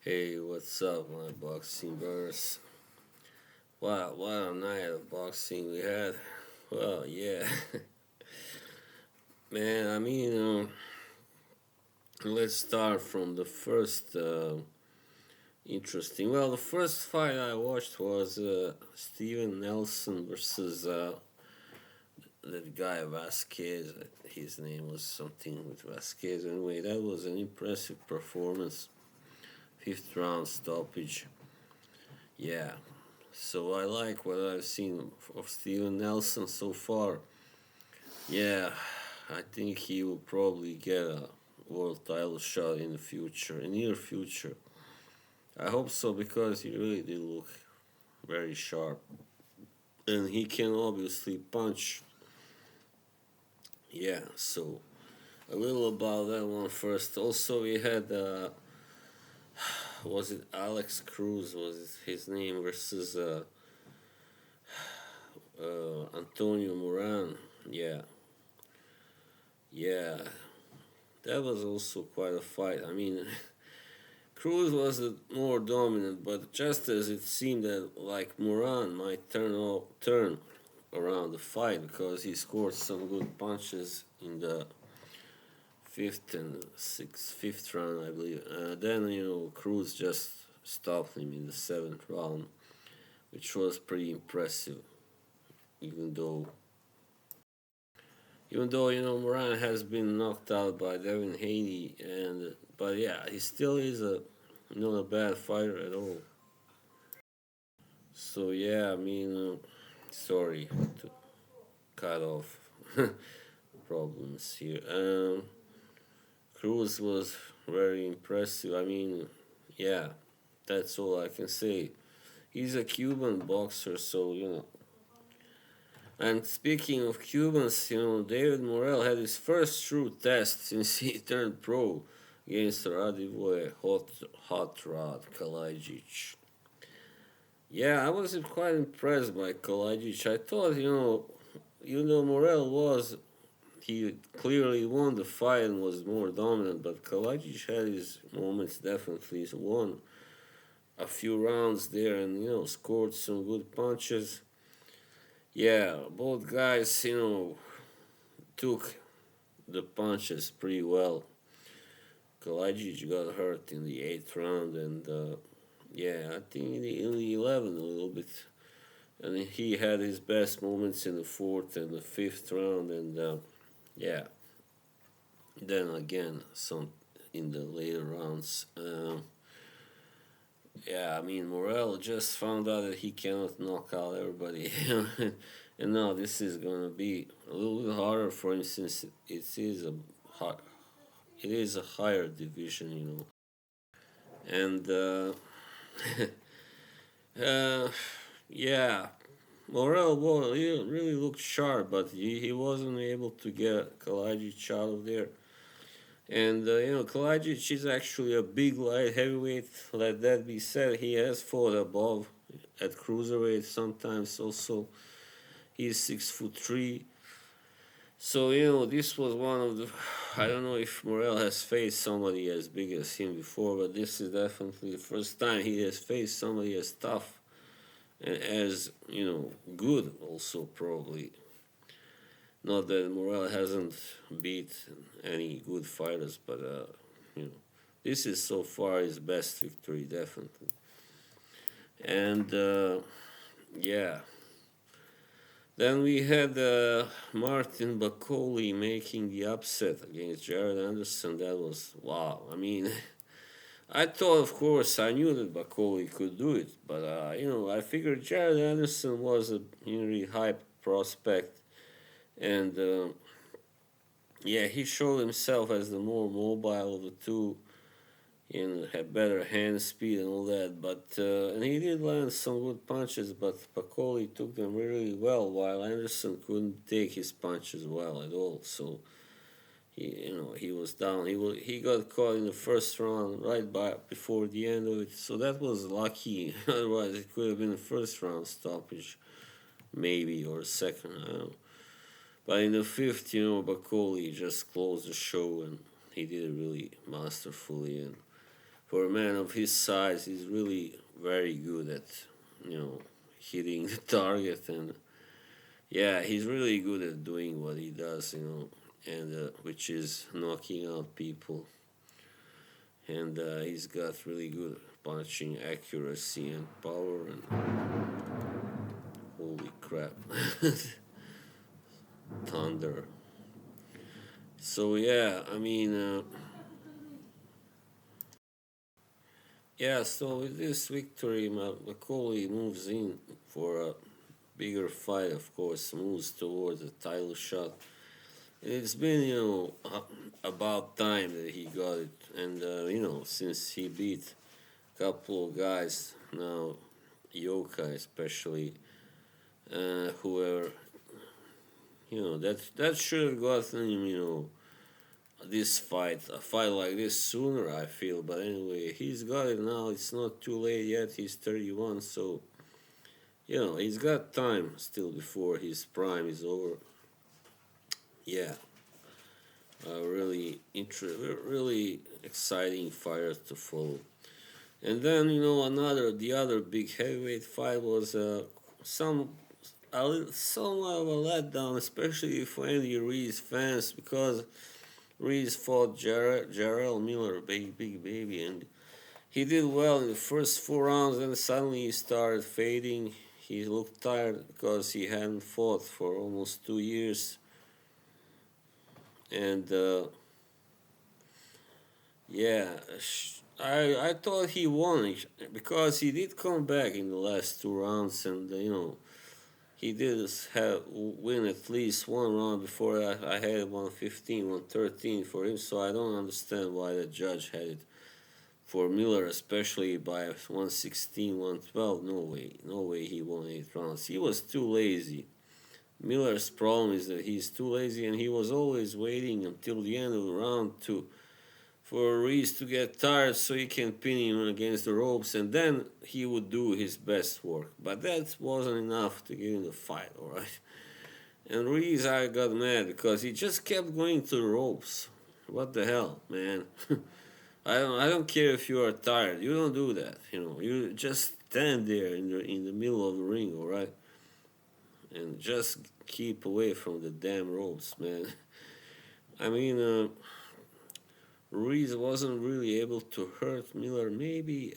Hey, what's up, my boxing brothers? Wow, what a night of boxing we had. Well, yeah, man. Let's start from the first interesting. Well, the first fight I watched was Steven Nelson versus that guy Vasquez. His name was something with Vasquez. Anyway, that was an impressive performance. Fifth round stoppage. Yeah, so I like what I've seen of Steven Nelson so far. Yeah, I think he will probably get a world title shot in the future, in near future. I hope so because he really did look very sharp, and he can obviously punch. Yeah, so a little about that one first. Also, we had was it Alex Cruz? Was it his name versus Antonio Moran? Yeah, yeah, that was also quite a fight. Cruz was the more dominant, but just as it seemed that like Moran might turn around the fight because he scored some good punches in the fifth round, I believe. Then Cruz just stopped him in the seventh round, which was pretty impressive. Even though, Moran has been knocked out by Devin Haney, and but yeah, he still is a not a bad fighter at all. So yeah, sorry to cut off problems here. Cruz was very impressive. Yeah, that's all I can say. He's a Cuban boxer, so And speaking of Cubans, David Morrell had his first true test since he turned pro against Radivoje Hot Rod Kalajic. Yeah, I was quite impressed by Kalajic. I thought, Morel he clearly won the fight and was more dominant, but Kalajic had his moments definitely. He won a few rounds there and, scored some good punches. Yeah, both guys, took the punches pretty well. Kalajic got hurt in the eighth round, and yeah, I think in the 11th a little bit. And he had his best moments in the fourth and the fifth round, and yeah, then again some in the later rounds. Yeah, Morel just found out that he cannot knock out everybody, and now this is gonna be a little bit harder for him since it is a higher division, and uh, yeah, Morel, well, he really looked sharp, but he wasn't able to get Kalajic out of there. And Kalajic is actually a big light heavyweight. Let that be said. He has fought above at cruiserweight sometimes. Also, he's 6'3". So this was one of the. I don't know if Morel has faced somebody as big as him before, but this is definitely the first time he has faced somebody as tough and as good. Also, probably not that Morel hasn't beat any good fighters, but you know, this is so far his best victory, definitely. And yeah, then we had Martin Bakoli making the upset against Jared Anderson. That was wow. I thought, of course, I knew that Bakoli could do it, but I figured Jared Anderson was a really high prospect, and yeah, he showed himself as the more mobile of the two and had better hand speed and all that. But and he did land some good punches, but Pacoli took them really well, while Anderson couldn't take his punches well at all. So he was down. He got caught in the first round right before the end of it. So that was lucky. Otherwise, it could have been a first round stoppage, maybe, or a second. I don't know. But in the fifth, Bacoli just closed the show and he did it really masterfully. And For a man of his size, he's really very good at, you know, hitting the target, and yeah, he's really good at doing what he does, you know, and which is knocking out people, and he's got really good punching accuracy and power, and holy crap, thunder. So yeah, I mean, yeah. So with this victory, Macaulay moves in for a bigger fight. Of course, moves towards a title shot. And it's been, you know, about time that he got it, and you know, since he beat a couple of guys now, Yoka especially, whoever, you know, that should have gotten him, you know, this fight, a fight like this sooner, I feel. But anyway, he's got it now. It's not too late yet. He's 31, so you know he's got time still before his prime is over. Yeah, really exciting fighters to follow. And then you know the other big heavyweight fight was some somewhat of a letdown, especially for Andy Ruiz fans, because Ruiz fought Jarrell Miller, big baby, and he did well in the first 4 rounds. Then suddenly he started fading. He looked tired because he hadn't fought for almost 2 years, and yeah, I thought he won because he did come back in the last 2 rounds, and you know he did have win at least 1 round before I had 115, 113 for him. So I don't understand why the judge had it for Miller, especially by 116, 112. No way he won 8 rounds. He was too lazy. Miller's problem is that he's too lazy, and he was always waiting until the end of the round for Reese to get tired so he can pin him against the ropes, and then he would do his best work. But that wasn't enough to get in the fight, alright? And Reese, I got mad because he just kept going to the ropes. What the hell, man? I don't care if you are tired. You don't do that. You know, you just stand there in the middle of the ring, alright? And just keep away from the damn ropes, man. I mean, Ruiz wasn't really able to hurt Miller, maybe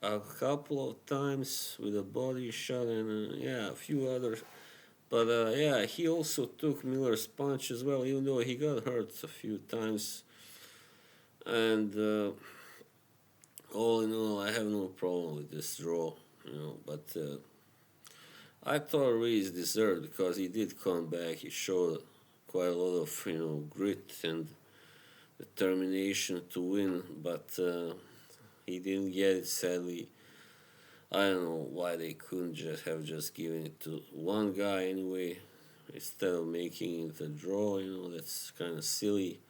a couple of times with a body shot and yeah, a few others. But yeah, he also took Miller's punch as well, even though he got hurt a few times. And all in all, I have no problem with this draw, you know. But I thought Ruiz deserved because he did come back. He showed quite a lot of grit and determination to win, but he didn't get it. Sadly, I don't know why they couldn't just given it to one guy anyway, instead of making it a draw. You know, that's kind of silly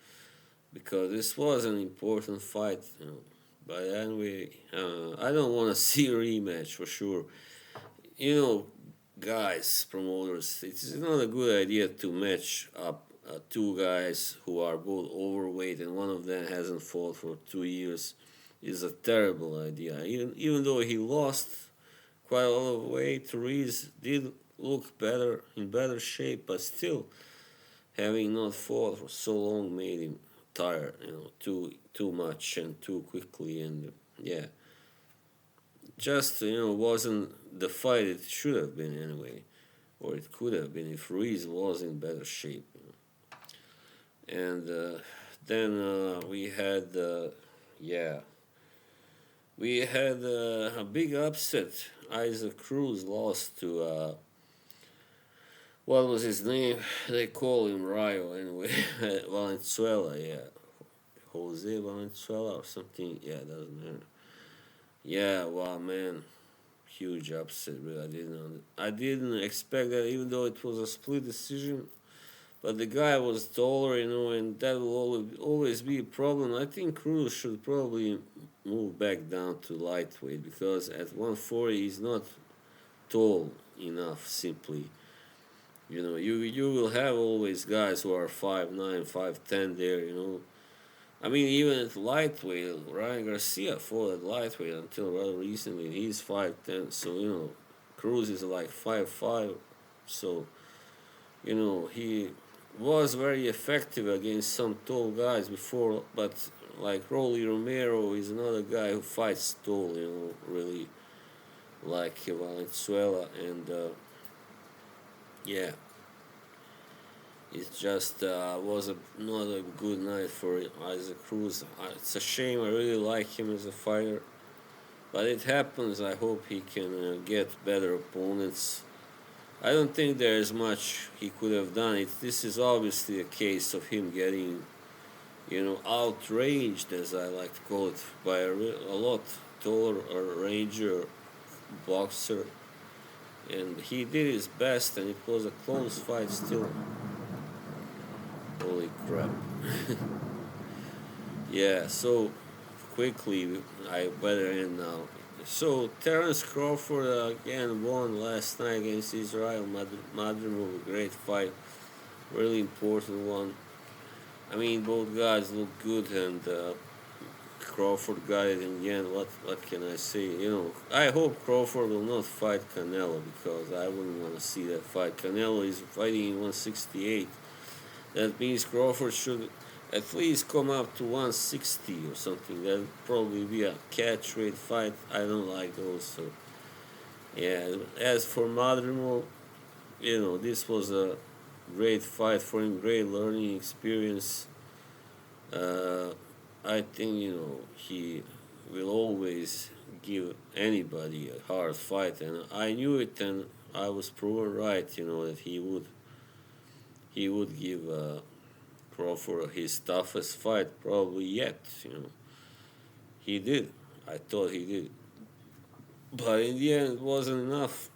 because this was an important fight. You know, but anyway, I don't want to see a rematch for sure. You know, guys, promoters, it's not a good idea to match up two guys who are both overweight and one of them hasn't fought for 2 years. Is a terrible idea. Even though he lost quite a lot of weight, Ruiz did look better, in better shape, but still, having not fought for so long made him tired. You know, too much and too quickly, and yeah, just wasn't the fight it should have been anyway, or it could have been if Ruiz was in better shape. And then we had yeah, we had a big upset. Isaac Cruz lost to what was his name? They call him Rayo anyway. Valenzuela, yeah, Jose Valenzuela or something. Yeah, doesn't matter. Yeah, wow, man, huge upset. Really, I didn't expect that, even though it was a split decision. But the guy was taller, and that will always be a problem. I think Cruz should probably move back down to lightweight because at 140 he's not tall enough. Simply, you will have always guys who are 5'9", 5'10" there. I mean, even at lightweight, Ryan Garcia fought at lightweight until rather recently. He's 5'10", so Cruz is like 5'5", so he was very effective against some tall guys before, but like Rolly Romero is another guy who fights tall, really like Valenzuela, and yeah, it just was not a good night for Isaac Cruz. It's a shame. I really like him as a fighter, but it happens. I hope he can get better opponents. I don't think there is much he could have done. This is obviously a case of him getting, outranged, as I like to call it, by a lot taller ranger boxer, and he did his best, and it was a close fight still. Holy crap! Yeah. So quickly, I better end now. So Terence Crawford again won last night against Israel Madrimov. A great fight, really important one. I mean, both guys look good, and Crawford got it in the end. What can I say? I hope Crawford will not fight Canelo, because I wouldn't want to see that fight. Canelo is fighting in 168. That means Crawford should at least come up to 160 or something. That would probably be a catch rate fight. I don't like those. So yeah. As for Madrimov, this was a great fight for him. Great learning experience. Uh, I think he will always give anybody a hard fight, and I knew it, and I was proven right. That he would give Crawford his toughest fight probably yet. He did. I thought he did, but in the end, it wasn't enough.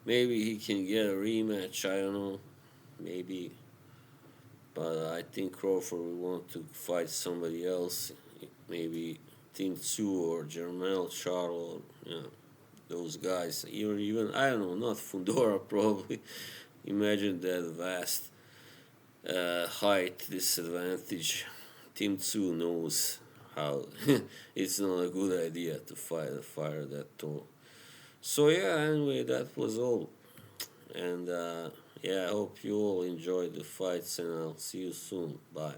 Maybe he can get a rematch. I don't know. Maybe, but I think Crawford will want to fight somebody else. Maybe Tim Tszyu or Jermell Charlo. Those guys. Even I don't know. Not Fundora probably. Imagine that vast height disadvantage. Tim Tszyu knows how it's not a good idea to fight a fighter that tall. So yeah, anyway, that was all, and yeah, I hope you all enjoyed the fights, and I'll see you soon. Bye.